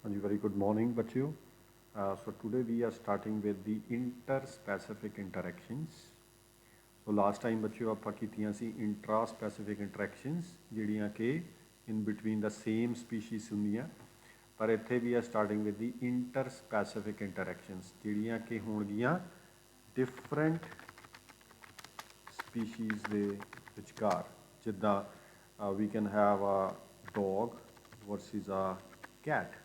ਹਾਂਜੀ, very good morning, ਬੱਚਿਓ. So today we are starting with the interspecific interactions. So last time ਬੱਚਿਓ ਆਪਾਂ ਕੀਤੀਆਂ ਸੀ intraspecific interactions ਜਿਹੜੀਆਂ ਕਿ in between the same species ਹੁੰਦੀਆਂ, ਪਰ ਇੱਥੇ ਵੀ ਆ starting with the interspecific interactions ਜਿਹੜੀਆਂ ਕਿ ਹੋਣਗੀਆਂ different species ਦੇ ਵਿਚਕਾਰ, ਜਿੱਦਾਂ we can have a dog versus a cat.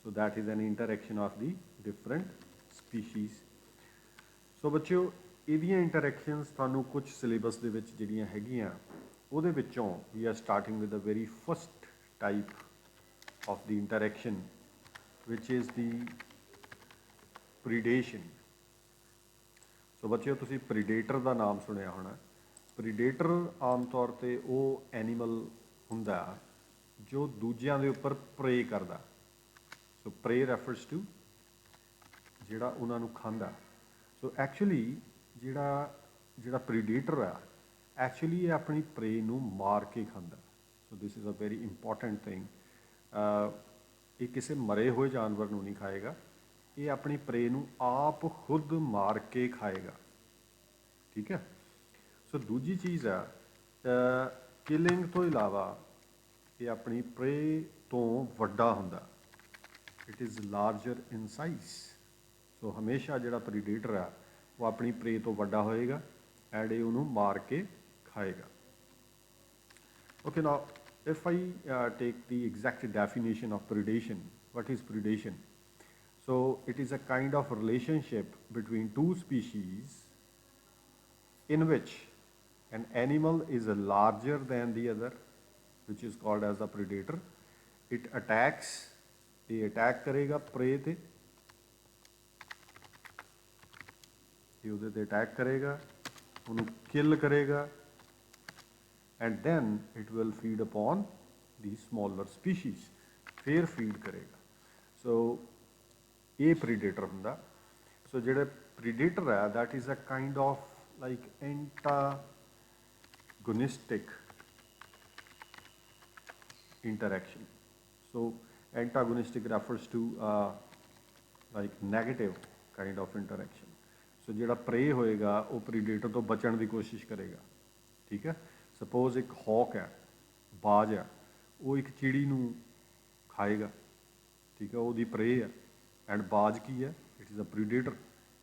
So that is an interaction of the different species. So ਬੱਚਿਓ ਇਹਦੀਆਂ ਇੰਟਰੈਕਸ਼ਨਸ ਤੁਹਾਨੂੰ ਕੁਝ ਸਿਲੇਬਸ ਦੇ ਵਿੱਚ ਜਿਹੜੀਆਂ ਹੈਗੀਆਂ ਉਹਦੇ ਵਿੱਚੋਂ we are starting with the very first type of the interaction which is the predation. So ਬੱਚਿਓ ਤੁਸੀਂ ਪ੍ਰੀਡੇਟਰ ਦਾ ਨਾਮ ਸੁਣਿਆ ਹੋਣਾ. ਪ੍ਰੀਡੇਟਰ ਆਮ ਤੌਰ 'ਤੇ ਉਹ ਐਨੀਮਲ ਹੁੰਦਾ ਜੋ ਦੂਜਿਆਂ ਦੇ ਉੱਪਰ ਪ੍ਰੇ ਕਰਦਾ. ਸੋ ਪ੍ਰੇ ਰੈਫਰਸ ਟੂ ਜਿਹੜਾ ਉਹਨਾਂ ਨੂੰ ਖਾਂਦਾ. ਸੋ ਐਕਚੁਅਲੀ ਜਿਹੜਾ ਪ੍ਰੀਡੇਟਰ ਆ ਐਕਚੁਅਲੀ ਇਹ ਆਪਣੀ ਪ੍ਰੇ ਨੂੰ ਮਾਰ ਕੇ ਖਾਂਦਾ. So this is a very important thing. ਇਹ ਕਿਸੇ ਮਰੇ ਹੋਏ ਜਾਨਵਰ ਨੂੰ ਨਹੀਂ ਖਾਏਗਾ, ਇਹ ਆਪਣੀ ਪ੍ਰੇ ਨੂੰ ਆਪ ਖੁਦ ਮਾਰ ਕੇ ਖਾਏਗਾ. ਠੀਕ ਹੈ. ਸੋ ਦੂਜੀ ਚੀਜ਼ ਆ ਕਿਲਿੰਗ ਤੋਂ ਇਲਾਵਾ ਇਹ ਆਪਣੀ ਪ੍ਰੇ ਤੋਂ ਵੱਡਾ ਹੁੰਦਾ. It is larger in size. So ਹਮੇਸ਼ਾ ਜਿਹੜਾ ਪ੍ਰੀਡੇਟਰ ਆ ਉਹ ਆਪਣੀ ਪ੍ਰੇ ਤੋਂ ਵੱਡਾ ਹੋਏਗਾ ਐਂਡ ਇਹ ਉਹਨੂੰ ਮਾਰ ਕੇ ਖਾਏਗਾ. Okay, now if I take the exact definition of predation, what is predation? So it is a kind of relationship between two species in which an animal is larger than the other, which is called as a predator. It attacks, ये attack करेगा prey ते, ये उधर ते attack करेगा, उन्हें kill करेगा, and then it will feed upon the smaller species. फिर feed करेगा. So ये predator ਹੁੰਦਾ. So ਜਿਹੜੇ predator है that is a kind of like antagonistic interaction. So antagonistic refers to like negative kind of interaction. So ਜਿਹੜਾ prey ਹੋਏਗਾ ਉਹ predator ਤੋਂ ਬਚਣ ਦੀ ਕੋਸ਼ਿਸ਼ ਕਰੇਗਾ. ਠੀਕ ਹੈ. ਸਪੋਜ਼ ਇੱਕ ਹੌਕ ਹੈ, ਬਾਜ ਹੈ, ਉਹ ਇੱਕ ਚਿੜੀ ਨੂੰ ਖਾਏਗਾ. ਠੀਕ ਹੈ, ਉਹਦੀ ਪ੍ਰੇ ਹੈ. ਐਂਡ ਬਾਜ ਕੀ ਹੈ? It is a predator.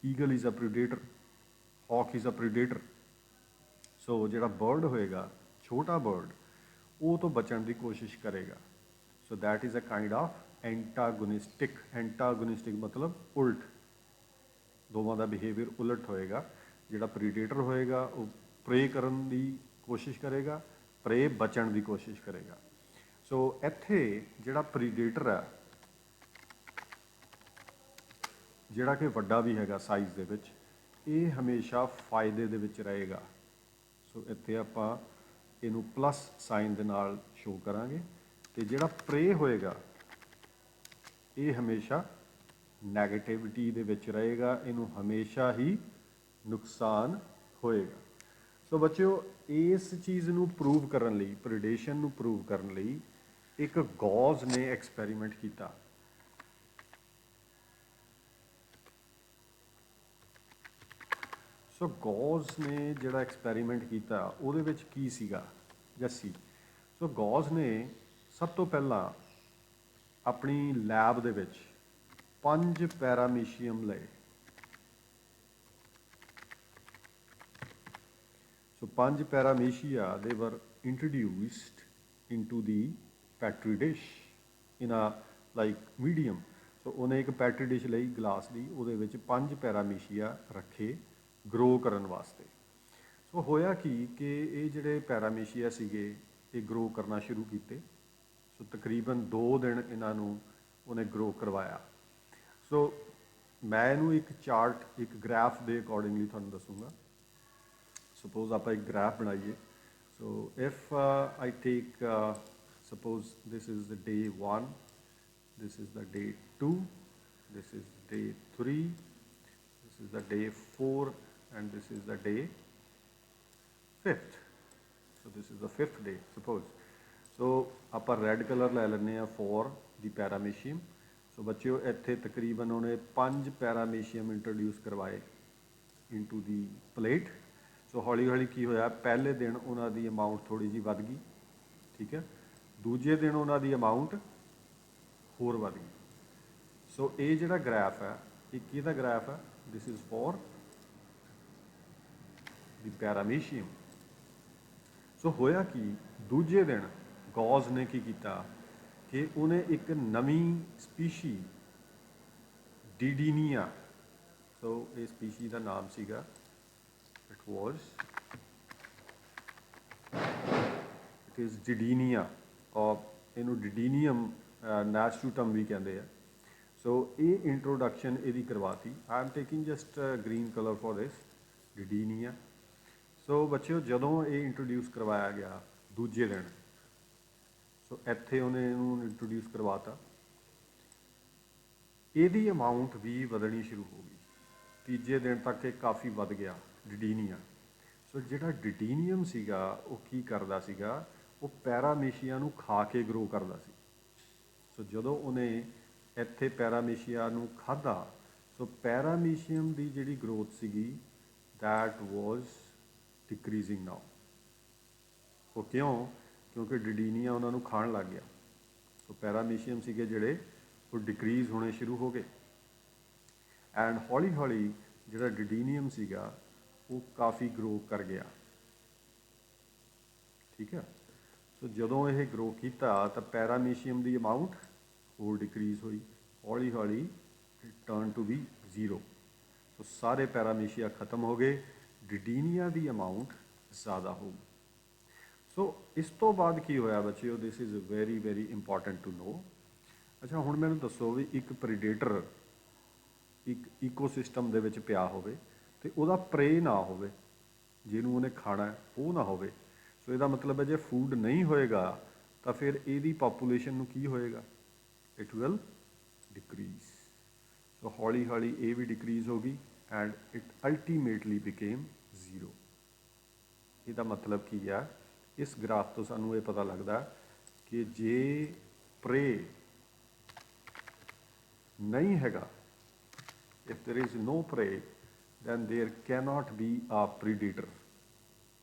Eagle is a predator, hawk is a predator. So ਜਿਹੜਾ ਬਰਡ ਹੋਏਗਾ, ਛੋਟਾ ਬਰਡ, ਉਹ ਤੋਂ ਬਚਣ ਦੀ ਕੋਸ਼ਿਸ਼ ਕਰੇਗਾ. So that is a kind of antagonistic. Antagonistic ਮਤਲਬ ਉਲਟ, ਦੋਵਾਂ ਦਾ ਬਿਹੇਵੀਅਰ ਉਲਟ ਹੋਏਗਾ. ਜਿਹੜਾ ਪ੍ਰੀਡੇਟਰ ਹੋਏਗਾ ਉਹ ਪ੍ਰੇ ਕਰਨ ਦੀ ਕੋਸ਼ਿਸ਼ ਕਰੇਗਾ, ਪ੍ਰੇ ਬਚਣ ਦੀ ਕੋਸ਼ਿਸ਼ ਕਰੇਗਾ. ਸੋ ਇੱਥੇ ਜਿਹੜਾ ਪ੍ਰੀਡੇਟਰ ਆ, ਜਿਹੜਾ ਕਿ ਵੱਡਾ ਵੀ ਹੈਗਾ ਸਾਈਜ਼ ਦੇ ਵਿੱਚ, ਇਹ ਹਮੇਸ਼ਾ ਫਾਇਦੇ ਦੇ ਵਿੱਚ ਰਹੇਗਾ. ਸੋ ਇੱਥੇ ਆਪਾਂ ਇਹਨੂੰ ਪਲੱਸ ਸਾਈਨ ਦੇ ਨਾਲ ਸ਼ੋ ਕਰਾਂਗੇ. ਅਤੇ ਜਿਹੜਾ ਪ੍ਰੇ ਹੋਏਗਾ ਇਹ ਹਮੇਸ਼ਾ ਨੈਗੇਟਿਵਿਟੀ ਦੇ ਵਿੱਚ ਰਹੇਗਾ, ਇਹਨੂੰ ਹਮੇਸ਼ਾ ਹੀ ਨੁਕਸਾਨ ਹੋਏਗਾ. ਸੋ ਬੱਚਿਓ ਇਸ ਚੀਜ਼ ਨੂੰ ਪ੍ਰੂਵ ਕਰਨ ਲਈ, ਪ੍ਰੀਡੇਸ਼ਨ ਨੂੰ ਪ੍ਰੂਵ ਕਰਨ ਲਈ ਇੱਕ ਗੌਜ਼ ਨੇ ਐਕਸਪੈਰੀਮੈਂਟ ਕੀਤਾ. ਸੋ ਗੌਜ਼ ਨੇ ਜਿਹੜਾ ਐਕਸਪੈਰੀਮੈਂਟ ਕੀਤਾ ਉਹਦੇ ਵਿੱਚ ਕੀ ਸੀਗਾ ਜੱਸੀ? ਸੋ ਗੌਜ਼ ਨੇ ਸਭ ਤੋਂ ਪਹਿਲਾਂ ਆਪਣੀ ਲੈਬ ਦੇ ਵਿੱਚ 5 ਪੈਰਾਮੀਸ਼ੀਅਮ ਲਏ. So 5 paramecia, they were introduced into the petri dish in a like medium. So ਉਹਨੇ ਇੱਕ ਪੈਟਰੀ ਡਿਸ਼ ਲਈ ਗਲਾਸ ਦੀ, ਉਹਦੇ ਵਿੱਚ 5 ਪੈਰਾਮੀਸ਼ੀਆ ਰੱਖੇ ਗਰੋ ਕਰਨ ਵਾਸਤੇ. ਸੋ ਹੋਇਆ ਕਿ ਇਹ ਜਿਹੜੇ ਪੈਰਾਮੀਸ਼ੀਆ ਸੀਗੇ ਇਹ ਗਰੋ ਕਰਨਾ ਸ਼ੁਰੂ ਕੀਤੇ. ਸੋ ਤਕਰੀਬਨ 2 ਦਿਨ ਇਹਨਾਂ ਨੂੰ ਉਹਨੇ ਗਰੋ ਕਰਵਾਇਆ. ਸੋ ਮੈਂ ਇਹਨੂੰ ਇੱਕ ਚਾਰਟ, ਇੱਕ ਗ੍ਰਾਫ ਦੇ ਅਕੋਰਡਿੰਗਲੀ ਤੁਹਾਨੂੰ ਦੱਸੂੰਗਾ. Suppose आप एक graph बनाइए. So if I take suppose this is the day 1, this is the day 2, this is day 3, this is the day 4, and this is the day 5th. So this is the 5th day suppose. So आप red color ले लेने for the paramecium. ਸੋ ਬੱਚਿਓ ਇੱਥੇ ਤਕਰੀਬਨ ਉਹਨੇ 5 ਪੈਰਾਮੀਸ਼ੀਅਮ introduce ਕਰਵਾਏ into ਦੀ plate. ਸੋ ਹੌਲੀ ਹੌਲੀ ਕੀ ਹੋਇਆ, ਪਹਿਲੇ ਦਿਨ ਉਹਨਾਂ ਦੀ ਅਮਾਊਂਟ ਥੋੜ੍ਹੀ ਜਿਹੀ ਵੱਧ ਗਈ, ਠੀਕ ਹੈ, ਦੂਜੇ ਦਿਨ ਉਹਨਾਂ ਦੀ ਅਮਾਊਂਟ ਹੋਰ ਵੱਧ ਗਈ। ਸੋ ਇਹ ਜਿਹੜਾ ਗ੍ਰੈਫ ਹੈ ਇਹ ਕਿਹਦਾ ਗ੍ਰੈਫ ਹੈ, ਦਿਸ ਇਜ਼ ਫॉर ਦੀ ਪੈਰਾਮੀਸ਼ੀਅਮ। ਸੋ ਹੋਇਆ ਕਿ ਦੂਜੇ ਦਿਨ ਗੌਜ਼ ਨੇ ਕੀ ਕੀਤਾ ਕਿ ਉਹਨੇ ਇੱਕ ਨਵੀਂ ਸਪੀਸ਼ੀ ਡਿਡੀਨੀਆ, ਸੋ ਇਹ ਸਪੀਸ਼ੀ ਦਾ ਨਾਮ ਸੀਗਾ, ਇਟ ਇਜ਼ ਡਿਡੀਨੀਆ, ਇਹਨੂੰ ਡਿਡੀਨੀਅਮ ਨੈਚਟੂਟਮ ਵੀ ਕਹਿੰਦੇ ਆ। ਸੋ ਇਹ ਇੰਟਰੋਡਕਸ਼ਨ ਇਹਦੀ ਕਰਵਾਤੀ। I am taking just green colour for this Didinium. So ਬੱਚਿਓ ਜਦੋਂ ਇਹ ਇੰਟਰੋਡਿਊਸ ਕਰਵਾਇਆ ਗਿਆ ਦੂਜੇ ਦਿਨ, ਸੋ ਇੱਥੇ ਉਹਨੇ ਇਹਨੂੰ ਇੰਟਰੋਡਿਊਸ ਕਰਵਾਤਾ, ਇਹਦੀ ਅਮਾਊਂਟ ਵੀ ਵਧਣੀ ਸ਼ੁਰੂ ਹੋ ਗਈ। ਤੀਜੇ ਦਿਨ ਤੱਕ ਇਹ ਕਾਫੀ ਵੱਧ ਗਿਆ ਡਿਡੀਨੀਆ। ਸੋ ਜਿਹੜਾ ਡਿਡੀਨੀਅਮ ਸੀਗਾ ਉਹ ਕੀ ਕਰਦਾ ਸੀਗਾ, ਉਹ ਪੈਰਾਮੀਸ਼ੀਆ ਨੂੰ ਖਾ ਕੇ ਗਰੋ ਕਰਦਾ ਸੀ। ਸੋ ਜਦੋਂ ਉਹਨੇ ਇੱਥੇ ਪੈਰਾਮੀਸ਼ੀਆ ਨੂੰ ਖਾਧਾ, ਸੋ ਪੈਰਾਮੀਸ਼ੀਅਮ ਦੀ ਜਿਹੜੀ ਗਰੋਥ ਸੀਗੀ ਦੈਟ ਵਾਜ਼ ਡਿਕਰੀਜ਼ਿੰਗ ਨਾਓ। ਉਹ ਕਿਉਂ, ਕਿਉਂਕਿ ਡਿਡੀਨੀਆ ਉਹਨਾਂ ਨੂੰ ਖਾਣ ਲੱਗ ਗਿਆ। ਸੋ ਪੈਰਾਮੀਸ਼ੀਅਮ ਸੀਗੇ ਜਿਹੜੇ ਉਹ ਡਿਕਰੀਜ਼ ਹੋਣੇ ਸ਼ੁਰੂ ਹੋ ਗਏ। ਐਂਡ ਹੌਲੀ ਹੌਲੀ ਜਿਹੜਾ ਡਿਡੀਨੀਅਮ ਸੀਗਾ ਉਹ ਕਾਫੀ ਗਰੋ ਕਰ ਗਿਆ, ਠੀਕ ਹੈ। ਸੋ ਜਦੋਂ ਇਹ ਗਰੋ ਕੀਤਾ ਤਾਂ ਪੈਰਾਮੀਸ਼ੀਅਮ ਦੀ ਅਮਾਊਂਟ ਹੋਰ ਡਿਕਰੀਜ਼ ਹੋਈ, ਹੌਲੀ ਹੌਲੀ ਟਰਨ ਟੂ ਬੀ ਜ਼ੀਰੋ। ਸੋ ਸਾਰੇ ਪੈਰਾਮੀਸ਼ੀਆ ਖਤਮ ਹੋ ਗਏ, ਡਿਡੀਨੀਆ ਦੀ ਅਮਾਊਂਟ ਜ਼ਿਆਦਾ ਹੋ ਗਈ। ਸੋ ਇਸ ਤੋਂ ਬਾਅਦ ਕੀ ਹੋਇਆ ਬੱਚਿਓ, this is very very important to know. ਅੱਛਾ ਹੁਣ ਮੈਨੂੰ ਦੱਸੋ ਵੀ ਇੱਕ ਪ੍ਰੀਡੇਟਰ ਇੱਕ ਈਕੋਸਿਸਟਮ ਦੇ ਵਿੱਚ ਪਿਆ ਹੋਵੇ ਅਤੇ ਉਹਦਾ ਪ੍ਰੇ ਨਾ ਹੋਵੇ, ਜਿਹਨੂੰ ਉਹਨੇ ਖਾਣਾ ਉਹ ਨਾ ਹੋਵੇ। ਸੋ ਇਹਦਾ ਮਤਲਬ ਹੈ ਜੇ ਫੂਡ ਨਹੀਂ ਹੋਏਗਾ ਤਾਂ ਫਿਰ ਇਹਦੀ ਪਾਪੂਲੇਸ਼ਨ ਨੂੰ ਕੀ ਹੋਏਗਾ, ਇਟ ਵਿਲ ਡਿਕਰੀਜ਼। ਸੋ ਹੌਲੀ ਹੌਲੀ ਇਹ ਵੀ ਡਿਕਰੀਜ਼ ਹੋ ਗਈ and it ultimately became zero. ਇਹਦਾ ਮਤਲਬ ਕੀ ਆ, ਇਸ ਗ੍ਰਾਫ ਤੋਂ ਸਾਨੂੰ ਇਹ ਪਤਾ ਲੱਗਦਾ ਕਿ ਜੇ ਪ੍ਰੇ ਨਹੀਂ ਹੈਗਾ, if there is no prey then there cannot be a predator।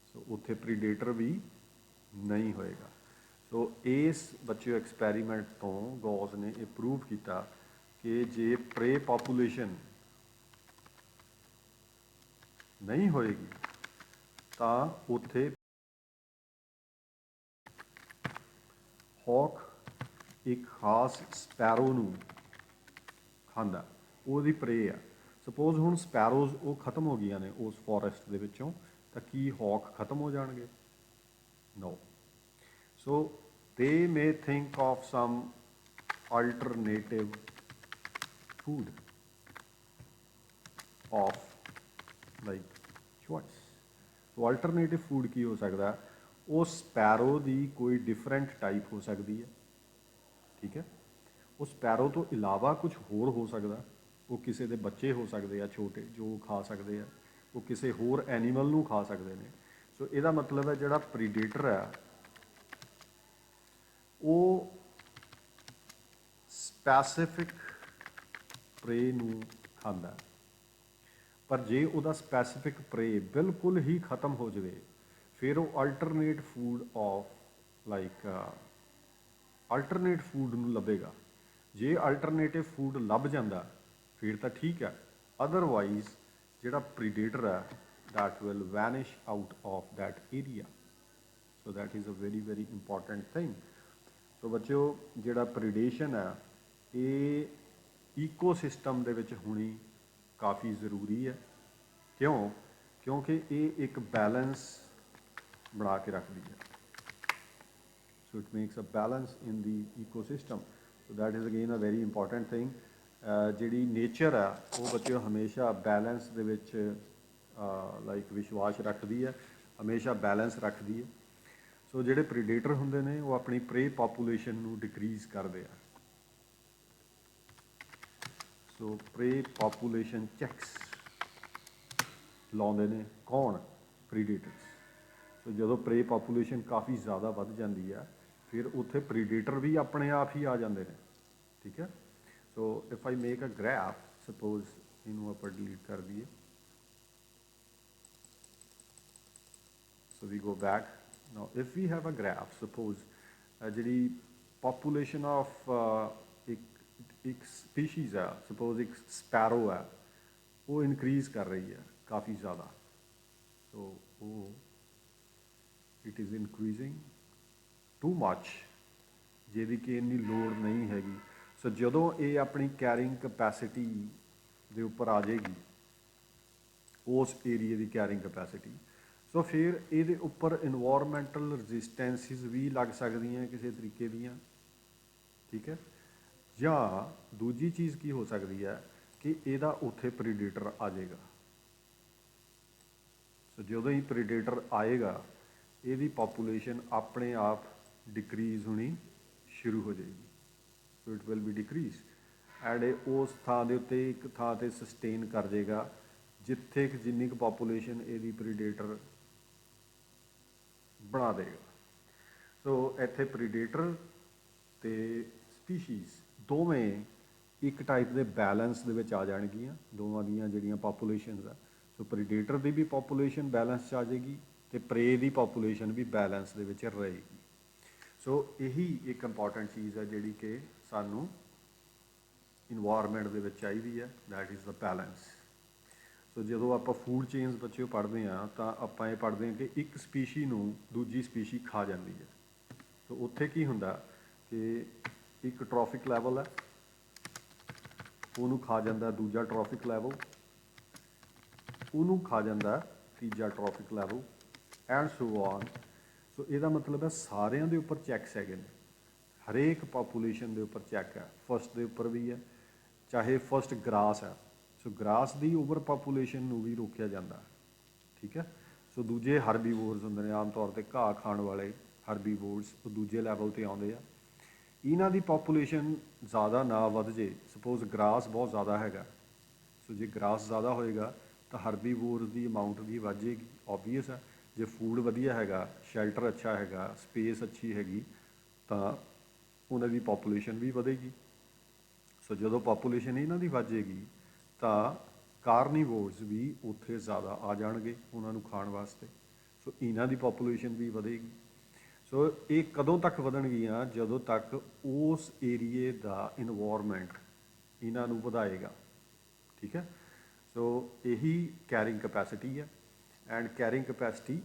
ਸੋ ਉੱਥੇ ਪ੍ਰੀਡੇਟਰ ਵੀ ਨਹੀਂ ਹੋਏਗਾ। ਸੋ ਇਸ ਬੱਚਿਓ ਐਕਸਪੈਰੀਮੈਂਟ ਤੋਂ ਗੌਸ ਨੇ ਇਹ ਪ੍ਰੂਵ ਕੀਤਾ ਕਿ ਜੇ ਪ੍ਰੇ ਪਾਪੂਲੇਸ਼ਨ ਨਹੀਂ ਹੋਏਗੀ ਤਾਂ ਉੱਥੇ ਹੌਕ ਇੱਕ ਖਾਸ ਸਪੈਰੋ ਨੂੰ ਖਾਂਦਾ, ਉਹਦੀ ਪ੍ਰੇ ਆ। ਸਪੋਜ਼ ਹੁਣ ਸਪੈਰੋਜ਼ ਉਹ ਖਤਮ ਹੋ ਗਈਆਂ ਨੇ ਉਸ ਫੋਰੈਸਟ ਦੇ ਵਿੱਚੋਂ, ਤਾਂ ਕੀ ਹੌਕ ਖਤਮ ਹੋ ਜਾਣਗੇ, no. So they may think of some alternative food of like choice. So alternative food ਕੀ ਹੋ ਸਕਦਾ, ਉਹ ਸਪੈਰੋ ਦੀ ਕੋਈ ਡਿਫਰੈਂਟ ਟਾਈਪ ਹੋ ਸਕਦੀ ਹੈ, ਠੀਕ ਹੈ। ਉਹ ਸਪੈਰੋ ਤੋਂ ਇਲਾਵਾ ਕੁਝ ਹੋਰ ਹੋ ਸਕਦਾ, ਉਹ ਕਿਸੇ ਦੇ ਬੱਚੇ ਹੋ ਸਕਦੇ ਆ ਛੋਟੇ ਜੋ ਉਹ ਖਾ ਸਕਦੇ ਆ, ਉਹ ਕਿਸੇ ਹੋਰ ਐਨੀਮਲ ਨੂੰ ਖਾ ਸਕਦੇ ਨੇ। ਸੋ ਇਹਦਾ ਮਤਲਬ ਹੈ ਜਿਹੜਾ ਪ੍ਰੀਡੇਟਰ ਹੈ ਉਹ ਸਪੈਸੀਫਿਕ ਪ੍ਰੇ ਨੂੰ ਖਾਂਦਾ, ਪਰ ਜੇ ਉਹਦਾ ਸਪੈਸੀਫਿਕ ਪ੍ਰੇ ਬਿਲਕੁਲ ਹੀ ਖਤਮ ਹੋ ਜਾਵੇ ਫਿਰ ਉਹ alternate food of like alternate food ਨੂੰ ਲੱਭੇਗਾ। ਜੇ ਅਲਟਰਨੇਟਿਵ ਫੂਡ ਲੱਭ ਜਾਂਦਾ ਫਿਰ ਤਾਂ ਠੀਕ ਹੈ, ਅਦਰਵਾਈਜ਼ ਜਿਹੜਾ ਪ੍ਰੀਡੇਟਰ ਹੈ that will vanish out of that area। so that is a very very important thing। ਸੋ ਬੱਚਿਓ ਜਿਹੜਾ ਪ੍ਰੀਡੇਸ਼ਨ ਹੈ ਇਹ ਈਕੋਸਿਸਟਮ ਦੇ ਵਿੱਚ ਹੋਣੀ ਕਾਫੀ ਜ਼ਰੂਰੀ ਹੈ। ਕਿਉਂ, ਕਿਉਂਕਿ ਇਹ ਇੱਕ ਬੈਲੈਂਸ ਬਣਾ ਕੇ ਰੱਖਦੀ ਹੈ। so it makes a balance in the ecosystem। so that is again a very important thing। ਜਿਹੜੀ ਨੇਚਰ ਆ ਉਹ ਬੱਚਿਓ ਹਮੇਸ਼ਾ ਬੈਲੈਂਸ ਦੇ ਵਿੱਚ ਲਾਈਕ ਵਿਸ਼ਵਾਸ ਰੱਖਦੀ ਹੈ, ਹਮੇਸ਼ਾ ਬੈਲੈਂਸ ਰੱਖਦੀ ਹੈ। ਸੋ ਜਿਹੜੇ ਪ੍ਰੀਡੇਟਰ ਹੁੰਦੇ ਨੇ ਉਹ ਆਪਣੀ ਪ੍ਰੇ ਪਾਪੂਲੇਸ਼ਨ ਨੂੰ ਡਿਕਰੀਜ਼ ਕਰਦੇ ਆ। ਸੋ ਪ੍ਰੇ ਪਾਪੂਲੇਸ਼ਨ ਚੈੱਕਸ ਲਾਉਂਦੇ ਨੇ ਕੌਣ, ਪ੍ਰੀਡੇਟਰਸ। ਸੋ ਜਦੋਂ ਪ੍ਰੇ ਪਾਪੂਲੇਸ਼ਨ ਕਾਫੀ ਜ਼ਿਆਦਾ ਵੱਧ ਜਾਂਦੀ ਆ ਫਿਰ ਉੱਥੇ ਪ੍ਰੀਡੇਟਰ ਵੀ ਆਪਣੇ ਆਪ ਹੀ ਆ ਜਾਂਦੇ ਨੇ, ਠੀਕ ਹੈ। So if I make a graph, suppose ਇਹਨੂੰ ਆਪਾਂ ਡਿਲੀਟ ਕਰ ਦਈਏ। So we go back. Now if we have a graph, suppose ਜਿਹੜੀ population of ਇੱਕ species ਹੈ, suppose ਇੱਕ sparrow ਹੈ, ਉਹ increase ਕਰ ਰਹੀ ਹੈ ਕਾਫੀ ਜ਼ਿਆਦਾ। So it is increasing too much, ਜਿਹਦੀ ਕਿ ਇੰਨੀ ਲੋੜ ਨਹੀਂ ਹੈਗੀ। ਸੋ ਜਦੋਂ ਇਹ ਆਪਣੀ ਕੈਰਿੰਗ ਕਪੈਸਿਟੀ ਦੇ ਉੱਪਰ ਆ ਜਾਏਗੀ, ਉਸ ਏਰੀਏ ਦੀ ਕੈਰਿੰਗ ਕਪੈਸਿਟੀ, ਸੋ ਫਿਰ ਇਹਦੇ ਉੱਪਰ ਇਨਵਾਇਰਮੈਂਟਲ ਰਜਿਸਟੈਂਸਿਸ ਵੀ ਲੱਗ ਸਕਦੀਆਂ ਕਿਸੇ ਤਰੀਕੇ ਦੀਆਂ, ਠੀਕ ਹੈ। ਜਾਂ ਦੂਜੀ ਚੀਜ਼ ਕੀ ਹੋ ਸਕਦੀ ਹੈ ਕਿ ਇਹਦਾ ਉੱਥੇ ਪ੍ਰੀਡੇਟਰ ਆ ਜਾਏਗਾ। ਸੋ ਜਦੋਂ ਹੀ ਪ੍ਰੀਡੇਟਰ ਆਏਗਾ, ਇਹਦੀ ਪਾਪੂਲੇਸ਼ਨ ਆਪਣੇ ਆਪ ਡਿਕਰੀਜ਼ ਹੋਣੀ ਸ਼ੁਰੂ ਹੋ ਜਾਏਗੀ। So it will be decrease and ਇਹ ਉਸ ਥਾਂ ਦੇ ਉੱਤੇ ਇੱਕ ਥਾਂ 'ਤੇ ਸਸਟੇਨ ਕਰ ਜਾਏਗਾ ਜਿੱਥੇ ਕਿ ਜਿੰਨੀ ਕੁ ਪਾਪੂਲੇਸ਼ਨ ਇਹਦੀ ਪ੍ਰੀਡੇਟਰ ਬਣਾ ਦੇਗਾ। ਸੋ ਇੱਥੇ ਪ੍ਰੀਡੇਟਰ ਅਤੇ ਸਪੀਸ਼ੀਜ਼ ਦੋਵੇਂ ਇੱਕ ਟਾਈਪ ਦੇ ਬੈਲੈਂਸ ਦੇ ਵਿੱਚ ਆ ਜਾਣਗੀਆਂ, ਦੋਵਾਂ ਦੀਆਂ ਜਿਹੜੀਆਂ ਪਾਪੂਲੇਸ਼ਨਸ ਆ। ਸੋ ਪ੍ਰੀਡੇਟਰ ਦੀ ਵੀ ਪਾਪੂਲੇਸ਼ਨ ਬੈਲੈਂਸ 'ਚ ਆ ਜਾਏਗੀ ਅਤੇ ਪ੍ਰੇ ਦੀ ਪਾਪੂਲੇਸ਼ਨ ਵੀ ਬੈਲੈਂਸ ਦੇ ਵਿੱਚ ਰਹੇਗੀ। ਸੋ ਇਹੀ ਇੱਕ ਇੰਪੋਰਟੈਂਟ ਚੀਜ਼ ਹੈ ਜਿਹੜੀ ਕਿ ਸਾਨੂੰ ਇਨਵਾਇਰਮੈਂਟ ਦੇ ਵਿੱਚ ਚਾਹੀਦੀ ਹੈ, ਦੈਟ ਇਜ਼ ਦਾ ਬੈਲੈਂਸ। ਸੋ ਜਦੋਂ ਆਪਾਂ ਫੂਡ ਚੇਨਸ ਬੱਚੇ ਪੜ੍ਹਦੇ ਹਾਂ ਤਾਂ ਆਪਾਂ ਇਹ ਪੜ੍ਹਦੇ ਹਾਂ ਕਿ ਇੱਕ ਸਪੀਸ਼ੀ ਨੂੰ ਦੂਜੀ ਸਪੀਸ਼ੀ ਖਾ ਜਾਂਦੀ ਹੈ। ਸੋ ਉੱਥੇ ਕੀ ਹੁੰਦਾ ਕਿ ਇੱਕ ਟ੍ਰੋਫਿਕ ਲੈਵਲ ਹੈ, ਉਹਨੂੰ ਖਾ ਜਾਂਦਾ ਦੂਜਾ ਟ੍ਰੋਫਿਕ ਲੈਵਲ, ਉਹਨੂੰ ਖਾ ਜਾਂਦਾ ਤੀਜਾ traffic level and so on. ਸੋ ਇਹਦਾ ਮਤਲਬ ਹੈ ਸਾਰਿਆਂ ਦੇ ਉੱਪਰ ਚੈੱਕਸ ਹੈਗੇ ਨੇ, ਹਰੇਕ ਪਾਪੂਲੇਸ਼ਨ ਦੇ ਉੱਪਰ ਚੈੱਕ ਹੈ। ਫਸਟ ਦੇ ਉੱਪਰ ਵੀ ਹੈ, ਚਾਹੇ ਫਸਟ ਗ੍ਰਾਸ ਹੈ। ਸੋ ਗ੍ਰਾਸ ਦੀ ਓਵਰ ਪਾਪੂਲੇਸ਼ਨ ਨੂੰ ਵੀ ਰੋਕਿਆ ਜਾਂਦਾ, ਠੀਕ ਹੈ। ਸੋ ਦੂਜੇ ਹਰਬੀਵੋਰਸ ਹੁੰਦੇ ਨੇ, ਆਮ ਤੌਰ 'ਤੇ ਘਾਹ ਖਾਣ ਵਾਲੇ ਹਰਬੀਵੋਰਸ, ਉਹ ਦੂਜੇ ਲੈਵਲ 'ਤੇ ਆਉਂਦੇ ਆ। ਇਹਨਾਂ ਦੀ ਪਾਪੂਲੇਸ਼ਨ ਜ਼ਿਆਦਾ ਨਾ ਵੱਧ ਜੇ, ਸਪੋਜ਼ ਗ੍ਰਾਸ ਬਹੁਤ ਜ਼ਿਆਦਾ ਹੈਗਾ, ਸੋ ਜੇ ਗ੍ਰਾਸ ਜ਼ਿਆਦਾ ਹੋਏਗਾ ਤਾਂ ਹਰਬੀਵੋਰਸ ਦੀ ਅਮਾਊਂਟ ਵੀ ਵੱਧ ਜਾਏਗੀ, ਓਬਵੀਅਸ ਹੈ। ਜੇ ਫੂਡ ਵਧੀਆ ਹੈਗਾ, ਸ਼ੈਲਟਰ ਅੱਛਾ ਹੈਗਾ, ਸਪੇਸ ਅੱਛੀ ਹੈਗੀ, ਤਾਂ ਉਹਨਾਂ ਦੀ ਪਾਪੂਲੇਸ਼ਨ ਵੀ ਵਧੇਗੀ। ਸੋ ਜਦੋਂ ਪਾਪੂਲੇਸ਼ਨ ਇਹਨਾਂ ਦੀ ਵੱਧ ਜਾਏਗੀ ਤਾਂ ਕਾਰਨੀਵੋਰਸ ਵੀ ਉੱਥੇ ਜ਼ਿਆਦਾ ਆ ਜਾਣਗੇ ਉਹਨਾਂ ਨੂੰ ਖਾਣ ਵਾਸਤੇ। ਸੋ ਇਹਨਾਂ ਦੀ ਪਾਪੂਲੇਸ਼ਨ ਵੀ ਵਧੇਗੀ। ਸੋ ਇਹ ਕਦੋਂ ਤੱਕ ਵਧਣਗੀਆਂ? ਜਦੋਂ ਤੱਕ ਉਸ ਏਰੀਏ ਦਾ ਇਨਵਾਇਰਮੈਂਟ ਇਹਨਾਂ ਨੂੰ ਵਧਾਏਗਾ, ਠੀਕ ਹੈ। ਸੋ ਇਹੀ ਕੈਰਿੰਗ ਕਪੈਸਿਟੀ ਹੈ ਐਂਡ ਕੈਰਿੰਗ ਕਪੈਸਿਟੀ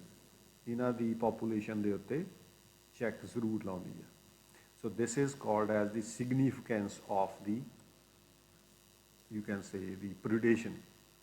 ਇਹਨਾਂ ਦੀ ਪਾਪੂਲੇਸ਼ਨ ਦੇ ਉੱਤੇ ਚੈੱਕ ਜ਼ਰੂਰ ਲਾਉਂਦੀ ਹੈ। ਸੋ this is called as the significance of the, you can say, the predation.